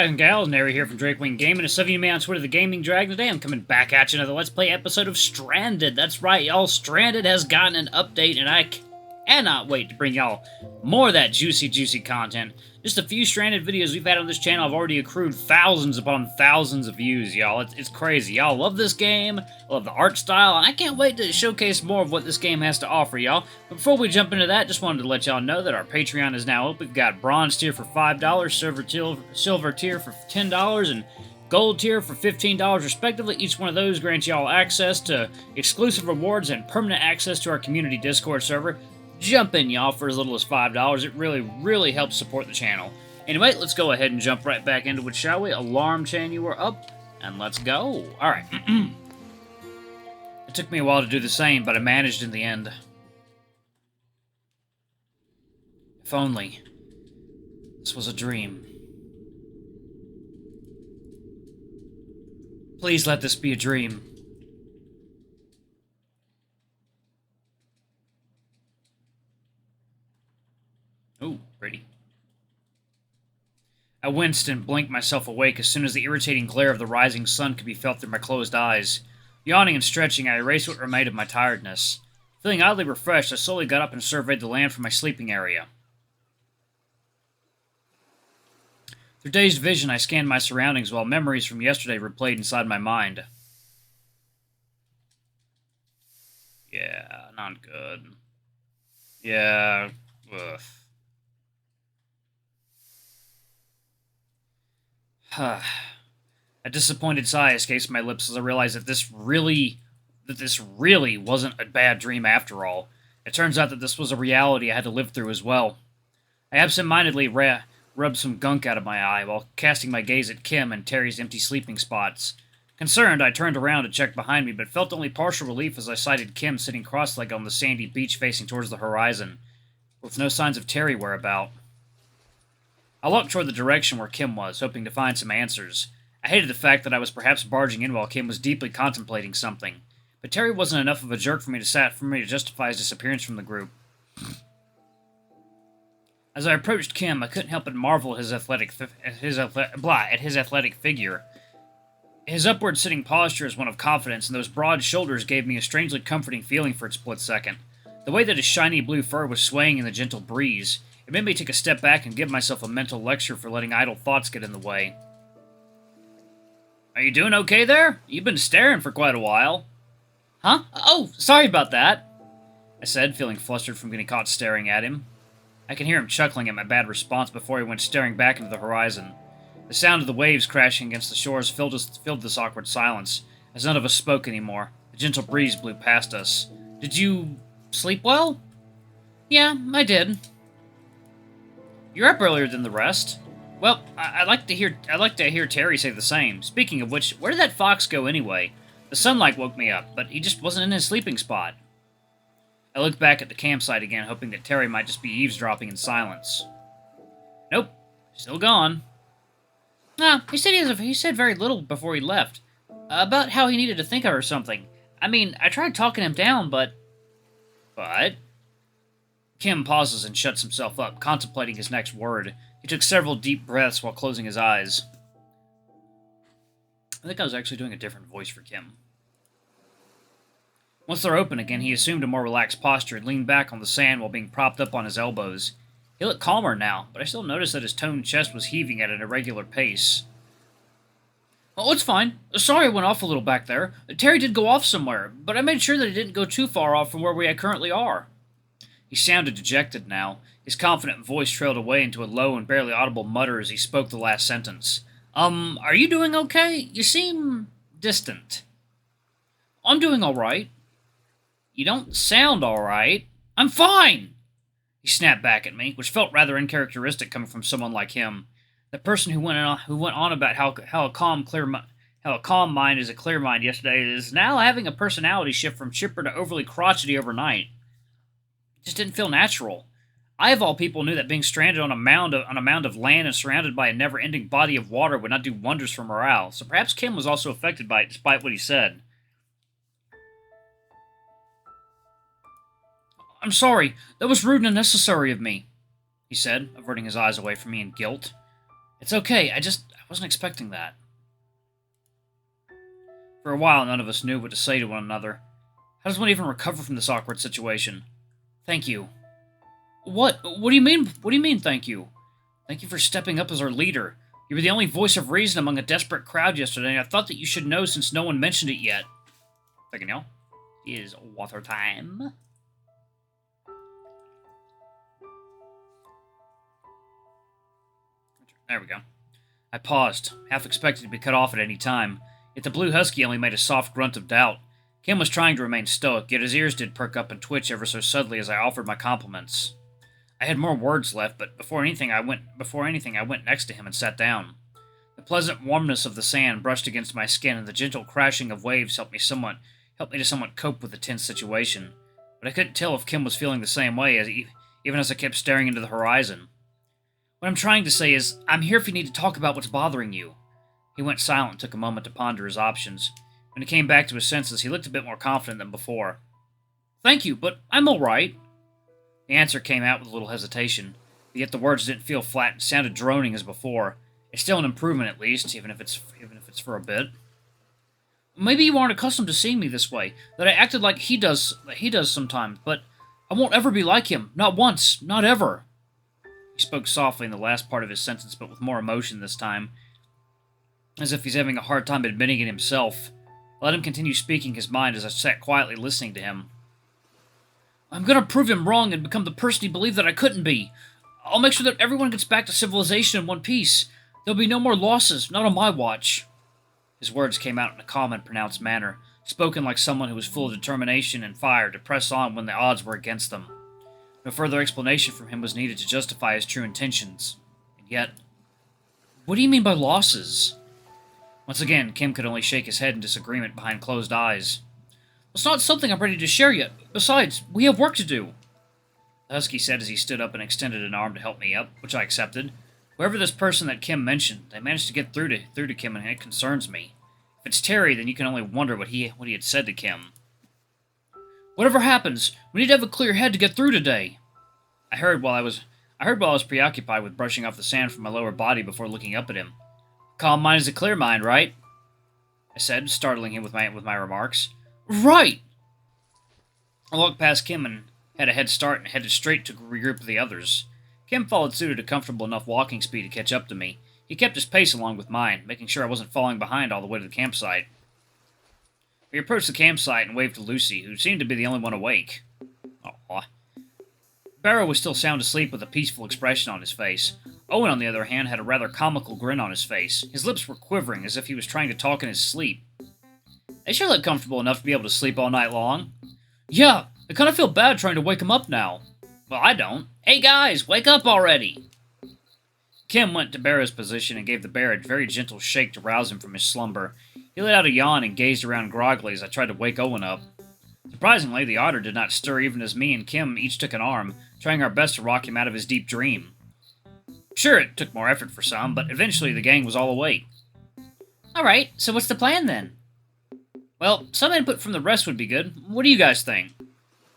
guys and gals, Nary here from Drakewing Gaming, and some of you may on Twitter, the Gaming Dragon. Today I'm coming back at you another Let's Play episode of Stranded. That's right, y'all, Stranded has gotten an update, and I cannot wait to bring y'all more of that juicy content. Just a few Stranded videos we've had on this channel have already accrued thousands upon thousands of views, y'all. It's crazy. Y'all love this game, love the art style, and I can't wait to showcase more of what this game has to offer, y'all. But before we jump into that, just wanted to let y'all know that our Patreon is now open. We've got Bronze tier for $5, Silver tier for $10, and Gold tier for $15 respectively. Each one of those grants y'all access to exclusive rewards and permanent access to our community Discord server. Jump in, y'all, for as little as $5. It really helps support the channel. Anyway, let's go ahead and jump right back into it, shall we? Alarm chain, you are up, and let's go. Alright. It took me a while to do the same, but I managed in the end. If only this was a dream. Please let this be a dream. Ooh, pretty. I winced and blinked myself awake as soon as the irritating glare of the rising sun could be felt through my closed eyes. Yawning and stretching, I erased what remained of my tiredness. Feeling oddly refreshed, I slowly got up and surveyed the land from my sleeping area. Through dazed vision, I scanned my surroundings while memories from yesterday replayed inside my mind. Yeah, not good. Yeah, ugh. A disappointed sigh escapes my lips as I realized that this really wasn't a bad dream after all. It turns out that this was a reality I had to live through as well. I absent-mindedly rubbed some gunk out of my eye while casting my gaze at Kim and Terry's empty sleeping spots. Concerned, I turned around to check behind me, but felt only partial relief as I sighted Kim sitting cross-legged on the sandy beach facing towards the horizon, with no signs of Terry whereabout. I walked toward the direction where Kim was, hoping to find some answers. I hated the fact that I was perhaps barging in while Kim was deeply contemplating something, but Terry wasn't enough of a jerk for me to justify his disappearance from the group. As I approached Kim, I couldn't help but marvel at his athletic figure. His upward-sitting posture is one of confidence, and those broad shoulders gave me a strangely comforting feeling for a split second. The way that his shiny blue fur was swaying in the gentle breeze, it made me take a step back and give myself a mental lecture for letting idle thoughts get in the way. Are you doing okay there? You've been staring for quite a while. Huh? Oh, sorry about that, I said, feeling flustered from getting caught staring at him. I could hear him chuckling at my bad response before he went staring back into the horizon. The sound of the waves crashing against the shores filled this awkward silence, as none of us spoke anymore. The gentle breeze blew past us. Did you sleep well? Yeah, I did. You're up earlier than the rest. Well, I'd like to hear Terry say the same. Speaking of which, where did that fox go anyway? The sunlight woke me up, but he just wasn't in his sleeping spot. I looked back at the campsite again, hoping that Terry might just be eavesdropping in silence. Nope, still gone. He said very little before he left. About how he needed to think of or something. I mean, I tried talking him down, but... But? Kim pauses and shuts himself up, contemplating his next word. He took several deep breaths while closing his eyes. I think I was actually doing a different voice for Kim. Once they're open again, he assumed a more relaxed posture and leaned back on the sand while being propped up on his elbows. He looked calmer now, but I still noticed that his toned chest was heaving at an irregular pace. Oh, it's fine. Sorry I went off a little back there. Terry did go off somewhere, but I made sure that he didn't go too far off from where we currently are. He sounded dejected now. His confident voice trailed away into a low and barely audible mutter as he spoke the last sentence. Are you doing okay? You seem distant. I'm doing all right. You don't sound all right. I'm fine! He snapped back at me, which felt rather uncharacteristic coming from someone like him. The person who went on about how a calm mind is a clear mind yesterday is now having a personality shift from chipper to overly crotchety overnight. It just didn't feel natural. I, of all people, knew that being stranded on a mound of land and surrounded by a never-ending body of water would not do wonders for morale, so perhaps Kim was also affected by it, despite what he said. I'm sorry. That was rude and unnecessary of me, he said, averting his eyes away from me in guilt. It's okay. I wasn't expecting that. For a while, none of us knew what to say to one another. How does one even recover from this awkward situation? Thank you. What? What do you mean? What do you mean, thank you? Thank you for stepping up as our leader. You were the only voice of reason among a desperate crowd yesterday, and I thought that you should know since no one mentioned it yet. Thank you, It is water time. There we go. I paused, half expecting to be cut off at any time, yet the blue husky only made a soft grunt of doubt. Kim was trying to remain stoic, yet his ears did perk up and twitch ever so subtly as I offered my compliments. I had more words left, but before anything I went next to him and sat down. The pleasant warmness of the sand brushed against my skin, and the gentle crashing of waves helped me to somewhat cope with the tense situation. But I couldn't tell if Kim was feeling the same way, even as I kept staring into the horizon. What I'm trying to say is, I'm here if you need to talk about what's bothering you. He went silent and took a moment to ponder his options. When he came back to his senses, he looked a bit more confident than before. Thank you, but I'm all right. The answer came out with a little hesitation, yet the words didn't feel flat and sounded droning as before. It's still an improvement, at least, even if it's for a bit. Maybe you aren't accustomed to seeing me this way, that I acted like he does sometimes, but I won't ever be like him. Not once. Not ever. He spoke softly in the last part of his sentence, but with more emotion this time, as if he's having a hard time admitting it himself. I let him continue speaking his mind as I sat quietly listening to him. I'm gonna prove him wrong and become the person he believed that I couldn't be. I'll make sure that everyone gets back to civilization in one piece. There'll be no more losses, not on my watch. His words came out in a calm and pronounced manner, spoken like someone who was full of determination and fire to press on when the odds were against them. No further explanation from him was needed to justify his true intentions. And yet, what do you mean by losses? Once again, Kim could only shake his head in disagreement behind closed eyes. It's not something I'm ready to share yet. Besides, we have work to do. The husky said as he stood up and extended an arm to help me up, which I accepted. Whoever this person that Kim mentioned, they managed to get through to Kim, and it concerns me. If it's Terry, then you can only wonder what he had said to Kim. Whatever happens, we need to have a clear head to get through today. I heard while I was preoccupied with brushing off the sand from my lower body before looking up at him. Calm mind is a clear mind, right? I said, startling him with my remarks. Right! I walked past Kim and had a head start and headed straight to regroup with the others. Kim followed suit at a comfortable enough walking speed to catch up to me. He kept his pace along with mine, making sure I wasn't falling behind all the way to the campsite. We approached the campsite and waved to Lucy, who seemed to be the only one awake. Aw. Barrow was still sound asleep with a peaceful expression on his face. Owen, on the other hand, had a rather comical grin on his face. His lips were quivering, as if he was trying to talk in his sleep. They sure look comfortable enough to be able to sleep all night long. Yeah, I kind of feel bad trying to wake him up now. Well, I don't. Hey guys, wake up already! Kim went to Barrow's position and gave the bear a very gentle shake to rouse him from his slumber. He let out a yawn and gazed around groggily as I tried to wake Owen up. Surprisingly, the otter did not stir even as me and Kim each took an arm, trying our best to rock him out of his deep dream. Sure, it took more effort for some, but eventually the gang was all awake. Alright, so what's the plan then? Well, some input from the rest would be good. What do you guys think?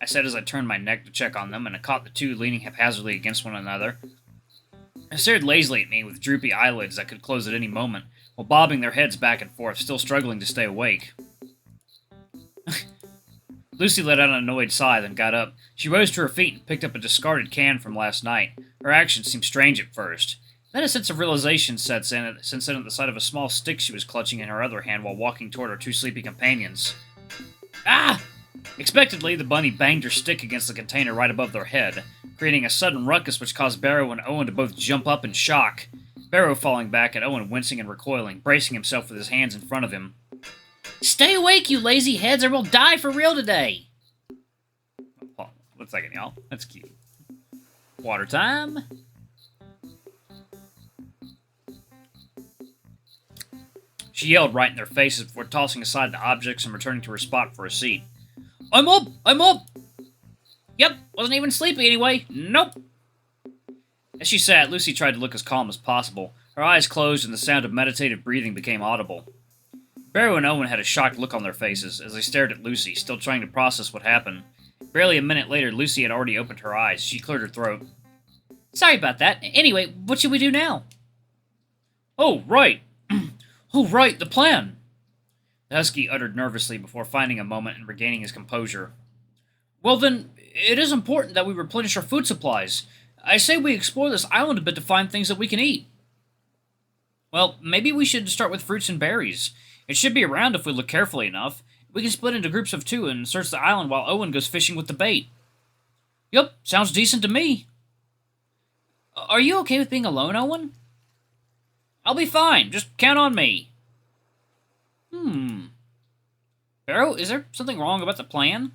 I said as I turned my neck to check on them, and I caught the two leaning haphazardly against one another. They stared lazily at me with droopy eyelids that could close at any moment, while bobbing their heads back and forth, still struggling to stay awake. Lucy let out an annoyed sigh, then got up. She rose to her feet and picked up a discarded can from last night. Her actions seemed strange at first. Then a sense of realization sets in at the sight of a small stick she was clutching in her other hand while walking toward her two sleepy companions. Ah! Expectedly, the bunny banged her stick against the container right above their head, creating a sudden ruckus which caused Barrow and Owen to both jump up in shock. Barrow falling back and Owen wincing and recoiling, bracing himself with his hands in front of him. Stay awake, you lazy heads, or we'll die for real today! Hold on 1 second, y'all. That's cute. Water time. She yelled right in their faces before tossing aside the objects and returning to her spot for a seat. I'm up! I'm up! Yep, wasn't even sleepy anyway. Nope. As she sat, Lucy tried to look as calm as possible. Her eyes closed and the sound of meditative breathing became audible. Barrow and Owen had a shocked look on their faces as they stared at Lucy, still trying to process what happened. Barely a minute later, Lucy had already opened her eyes. She cleared her throat. Sorry about that. Anyway, what should we do now? Oh, right. Oh, right, the plan. The husky uttered nervously before finding a moment and regaining his composure. Well, then, it is important that we replenish our food supplies. I say we explore this island a bit to find things that we can eat. Well, maybe we should start with fruits and berries. It should be around if we look carefully enough. We can split into groups of two and search the island while Owen goes fishing with the bait. Yup, sounds decent to me. Are you okay with being alone, Owen? I'll be fine. Just count on me. Barrow, is there something wrong about the plan?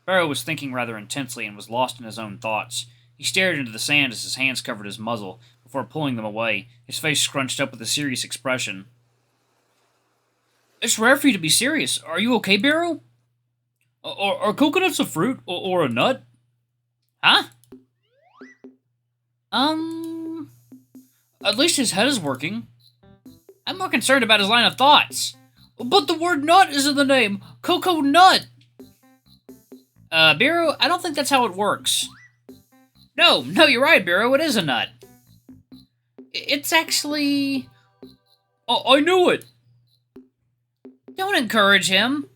Barrow was thinking rather intensely and was lost in his own thoughts. He stared into the sand as his hands covered his muzzle, before pulling them away, his face scrunched up with a serious expression. It's rare for you to be serious. Are you okay, Barrow? Are coconuts a fruit or a nut? Huh? At least his head is working. I'm more concerned about his line of thoughts. But the word nut is in the name. Cocoa nut. Barrow, I don't think that's how it works. No, you're right, Barrow. It is a nut. It's actually... Oh, I knew it. Don't encourage him.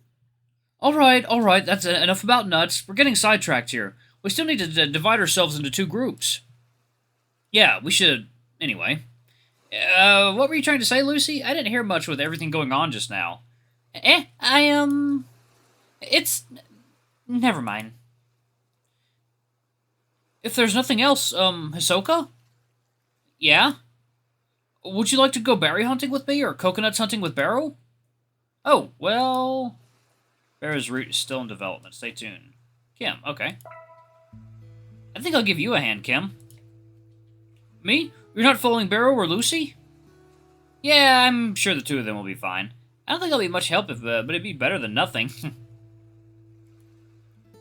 All right, that's enough about nuts. We're getting sidetracked here. We still need to divide ourselves into two groups. Yeah, we should... Anyway. What were you trying to say, Lucy? I didn't hear much with everything going on just now. It's... Never mind. If there's nothing else, Hisoka? Yeah? Would you like to go berry hunting with me, or coconuts hunting with Barrow? Oh, well... Barrow's route is still in development. Stay tuned. Kim, okay. I think I'll give you a hand, Kim. Me? You're not following Barrow or Lucy? Yeah, I'm sure the two of them will be fine. I don't think I'll be much help, but it'd be better than nothing.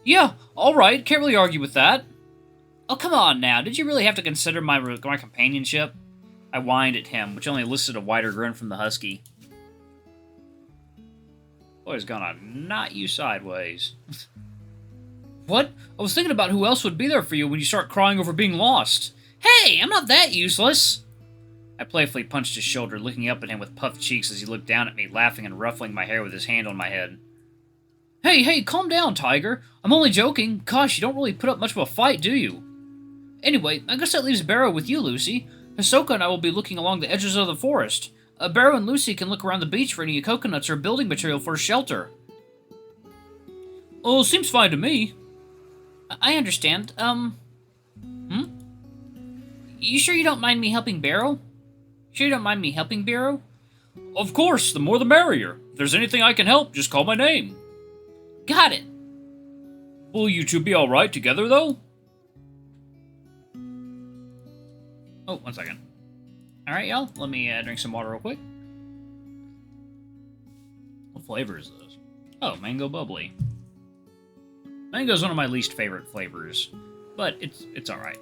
Yeah, alright, can't really argue with that. Oh, come on now, did you really have to consider my companionship? I whined at him, which only elicited a wider grin from the husky. Boy's gonna knot you sideways. What? I was thinking about who else would be there for you when you start crying over being lost. Hey, I'm not that useless! I playfully punched his shoulder, looking up at him with puffed cheeks as he looked down at me, laughing and ruffling my hair with his hand on my head. Hey, calm down, Tiger. I'm only joking. Gosh, you don't really put up much of a fight, do you? Anyway, I guess that leaves Barrow with you, Lucy. Hisoka and I will be looking along the edges of the forest. Barrow and Lucy can look around the beach for any coconuts or building material for a shelter. Oh, seems fine to me. I understand. You sure you don't mind me helping Barrow? Sure you don't mind me helping Barrow? Of course, the more the merrier. If there's anything I can help, just call my name. Got it. Will you two be alright together, though? Oh, 1 second. Alright, y'all. Let me drink some water real quick. What flavor is this? Oh, mango bubbly. Mango is one of my least favorite flavors, but it's alright.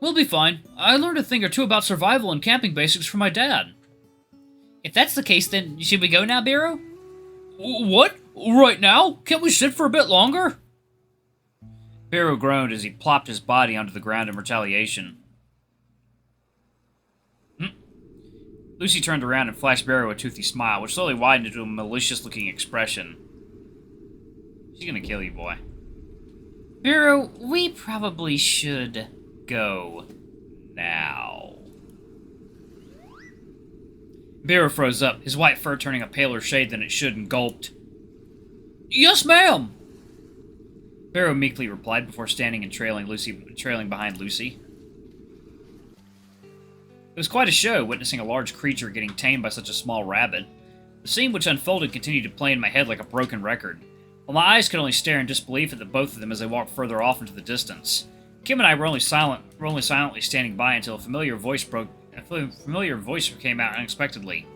We'll be fine. I learned a thing or two about survival and camping basics from my dad. If that's the case, then should we go now, Barrow? What? Right now? Can't we sit for a bit longer? Barrow groaned as he plopped his body onto the ground in retaliation. Lucy turned around and flashed Barrow a toothy smile, which slowly widened into a malicious-looking expression. She's gonna kill you, boy. Barrow, we probably should go now. Barrow froze up, his white fur turning a paler shade than it should, and gulped. Yes, ma'am! Barrow meekly replied before standing and trailing behind Lucy. It was quite a show, witnessing a large creature getting tamed by such a small rabbit. The scene which unfolded continued to play in my head like a broken record, while my eyes could only stare in disbelief at the both of them as they walked further off into the distance. Kim and I were only silently standing by until a familiar voice came out unexpectedly.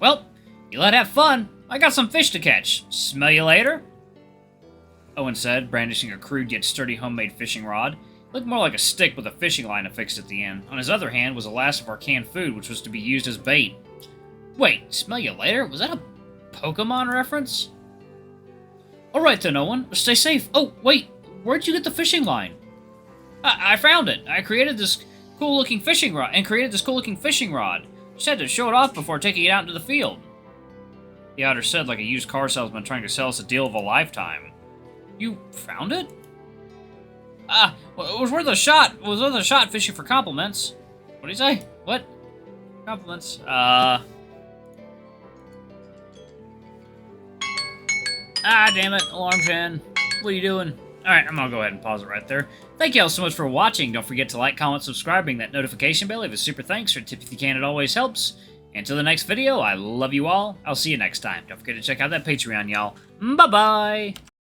Well, you let have fun. I got some fish to catch. Smell you later? Owen said, brandishing a crude yet sturdy homemade fishing rod. It looked more like a stick with a fishing line affixed at the end. On his other hand was a last of our canned food, which was to be used as bait. Wait, smell you later? Was that a Pokemon reference? Alright then, Owen. Stay safe. Oh, wait. Where'd you get the fishing line? I found it. I created this cool-looking fishing rod, and created this cool-looking fishing rod. Just had to show it off before taking it out into the field. The otter said like a used car salesman trying to sell us a deal of a lifetime. You found it? It was worth a shot. It was worth a shot fishing for compliments. What do you say? What? Compliments. Damn it. Alarm Chan. What are you doing? Alright, I'm gonna go ahead and pause it right there. Thank you all so much for watching. Don't forget to like, comment, subscribe, ring that notification bell. Leave a super thanks or a tip if you can. It always helps. Until the next video, I love you all. I'll see you next time. Don't forget to check out that Patreon, y'all. Bye-bye!